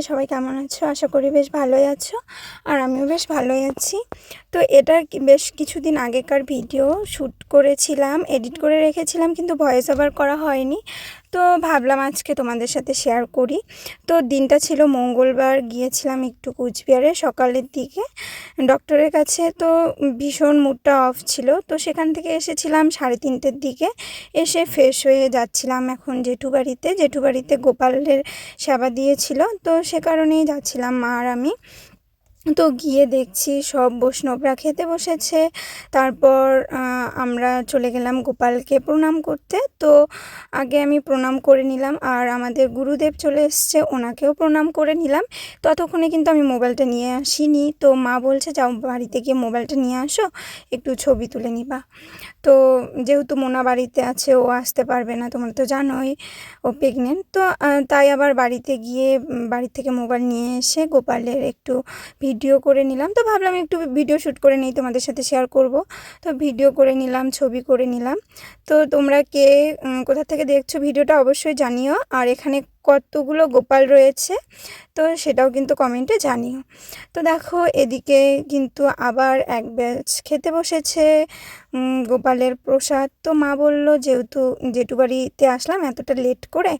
সবাই কেমন আছো? আশা করি বেশ ভালোই আছো, আর আমিও বেশ ভালোই আছি। তো এটা বেশ কিছুদিন আগেকার ভিডিও শ্যুট করেছিলাম, এডিট করে রেখেছিলাম, কিন্তু ভয়েস ওভার করা হয়নি। তো ভাবলাম আজকে তোমাদের সাথে শেয়ার করি। তো দিনটা ছিল মঙ্গলবার, গিয়েছিলাম একটু কুচবিহারে সকালের দিকে ডক্টরের কাছে। তো ভীষণ মুডটা অফ ছিল, তো সেখান থেকে এসেছিলাম 3:30-র দিকে। এসে ফ্রেশ হয়ে যাচ্ছিলাম এখন জেঠু বাড়িতে গোপালের সেবা দিয়েছিল, তো সে কারণেই যাচ্ছিলাম মা আর আমি। তো গিয়ে দেখছি সব বৈষ্ণবরা খেতে বসেছে। তারপর আমরা চলে গেলাম গোপালকে প্রণাম করতে। তো আগে আমি প্রণাম করে নিলাম, আর আমাদের গুরুদেব চলে এসছে, ওনাকেও প্রণাম করে নিলাম। ততক্ষণে কিন্তু আমি মোবাইলটা নিয়ে আসিনি। তো মা বলছে যাও বাড়িতে গিয়ে মোবাইলটা নিয়ে আসো, একটু ছবি তুলে নিবা। তো যেহেতু মোনা বাড়িতে আছে, ও আসতে পারবে না, তোমরা তো জানোই ও প্রেগনেন্ট। তো তাই আবার বাড়িতে গিয়ে বাড়ি থেকে মোবাইল নিয়ে এসে গোপালের একটু ভিডিও করে নিলাম। তো ভাবলাম একটু ভিডিও শ্যুট করে নিই, তোমাদের সাথে শেয়ার করব। তো ভিডিও করে নিলাম, ছবি করে নিলাম। তো তোমরা কে কোথা থেকে দেখছো ভিডিওটা অবশ্যই জানিও, আর এখানে কতগুলো গোপাল রয়েছে তো সেটাও কিন্তু কমেন্টে জানিও। তো দেখো এদিকে কিন্তু আবার এক ব্যাচ খেতে বসেছে গোপালের প্রসাদ। তো মা বলল যেহেতু জেঠু বাড়িতে আসলাম এতটা লেট করে,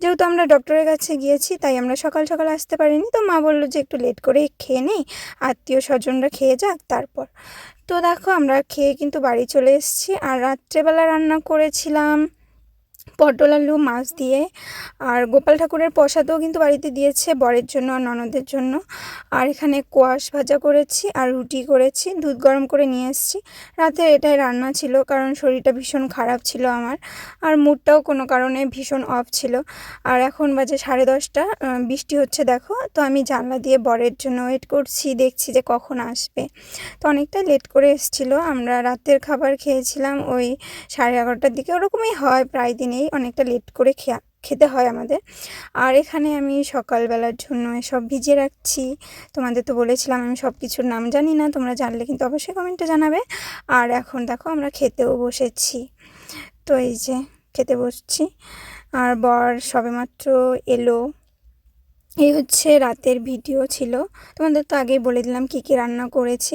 যেহেতু আমরা ডক্টরের কাছে গিয়েছি তাই আমরা সকাল সকাল আসতে পারিনি। তো মা বলল যে একটু লেট করে খেয়ে নেই, আত্মীয় স্বজনরা খেয়ে যাক তারপর। তো দেখো আমরা খেয়ে কিন্তু বাড়ি চলে এসেছি। আর রাত্রেবেলা রান্না করেছিলাম পটল আলু মাছ দিয়ে। আর গোপাল ঠাকুরের প্রসাদও কিন্তু বাড়িতে দিয়েছে বরের জন্য আর ননদের জন্য। আর এখানে কোয়াশ ভাজা করেছি আর রুটি করেছি, দুধ গরম করে নিয়ে এসেছি। রাতে এটাই রান্না ছিল, কারণ শরীরটা ভীষণ খারাপ ছিল আমার, আর মুডটাও কোনো কারণে ভীষণ অফ ছিল। আর এখন বাজে 10:30, বৃষ্টি হচ্ছে দেখো। তো আমি জানলা দিয়ে বরের জন্য ওয়েট করছি, দেখছি যে কখন আসবে। তো অনেকটা লেট করে এসেছিলো। আমরা রাতের খাবার খেয়েছিলাম ওই 11:30টার দিকে, ওরকমই হয় প্রায় দিনেই, অনেকটা লেট করে খেতে হয় আমাদের। আর এখানে আমি সকালবেলার জন্য এসব ভিজিয়ে রাখছি। তোমাদের তো বলেছিলাম আমি সব কিছুর নাম জানি না, তোমরা জানলে কিন্তু অবশ্যই কমেন্টে জানাবে। আর এখন দেখো আমরা খেতেও বসেছি। তো এই যে খেতে বসছি, আর বর সবেমাত্র এলো। এই হচ্ছে রাতের ভিডিও ছিল, তোমাদের তো আগেই বলে দিলাম কী কী রান্না করেছি।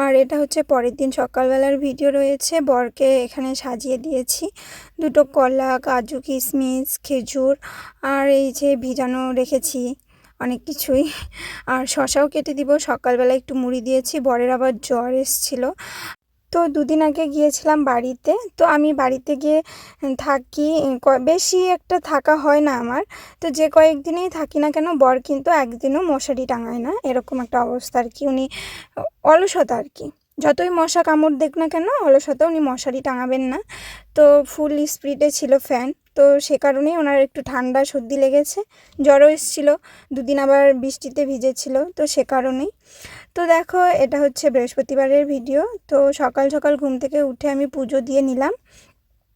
আর এটা হচ্ছে পরের দিন সকালবেলার ভিডিও রয়েছে। বরকে এখানে সাজিয়ে দিয়েছি, দুটো কলা, কাজু, কিশমিশ, খেজুর, আর এই যে ভিজানো রেখেছি অনেক কিছুই। আর শশাও কেটে দিব। সকালবেলা একটু মুড়ি দিয়েছি, বরের আবার জ্বর এসেছিলো। তো দুদিন আগে গিয়েছিলাম বাড়িতে। তো আমি বাড়িতে গিয়ে থাকি, বেশি একটা থাকা হয় না আমার। তো যে কয়েকদিনেই থাকি না কেন, বর কিন্তু একদিনও মশারি টাঙায় না, এরকম একটা অবস্থা আর কি। উনি অলসতা আর কি, যতই মশা কামড় দেখ না কেন অলসতা, উনি মশারি টাঙাবেন না। তো ফুল স্পিডে ছিল ফ্যান, তো সে কারণেই ওনার একটু ঠান্ডা সর্দি লেগেছে, জ্বরও এসেছিলো, দুদিন আবার বৃষ্টিতে ভিজেছিল, তো সে কারণেই। তো দেখো এটা হচ্ছে বৃহস্পতিবারের ভিডিও। তো সকাল সকাল ঘুম থেকে উঠে আমি পুজো দিয়ে নিলাম।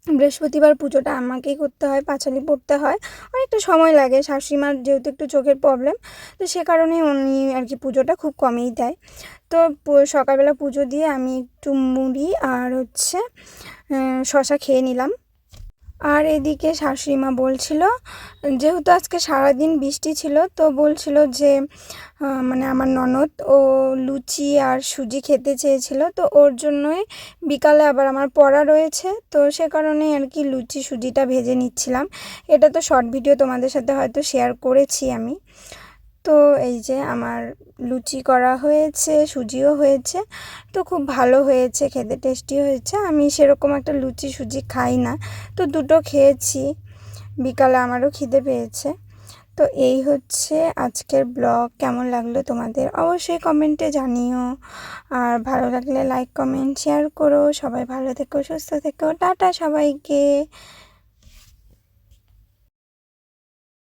বৃহস্পতিবার পুজোটা আমাকেই করতে হয়, পাঁচালি পড়তে হয়, অনেকটা সময় লাগে। শাশুড়িমার যেহেতু একটু চোখের প্রবলেম, তো সে কারণে উনি আর কি পুজোটা খুব কমই দেয়। তো সকালবেলা পুজো দিয়ে আমি একটু মুড়ি আর হচ্ছে শশা খেয়ে নিলাম। আর এদিকে শাশুড়িমা বলছিল, যেহেতু আজকে সারাদিন বৃষ্টি ছিল, তো বলছিল যে মানে আমার ননদ ও লুচি আর সুজি খেতে চেয়েছিল, তো ওর জন্যই বিকালে আবার আমার পড়া রয়েছে, তো সে কারণে আর কি লুচি সুজিটা ভেজে নিচ্ছিলাম। এটা তো শর্ট ভিডিও তোমাদের সাথে হয়তো শেয়ার করেছি আমি। তো এই যে আমার লুচি করা হয়েছে, সুজিও হয়েছে, তো খুব ভালো হয়েছে খেতে, টেস্টি হয়েছে। আমি সেরকম একটা লুচি সুজি খাই না, তো দুটো খেয়েছি। বিকালে আমারও খিদে পেয়েছে। তো এই হচ্ছে আজকের ব্লগ। কেমন লাগলো তোমাদের অবশ্যই কমেন্টে জানিও, আর ভালো লাগলে লাইক কমেন্ট শেয়ার করো। সবাই ভালো থেকো, সুস্থ থেকো, টাটা সবাইকে।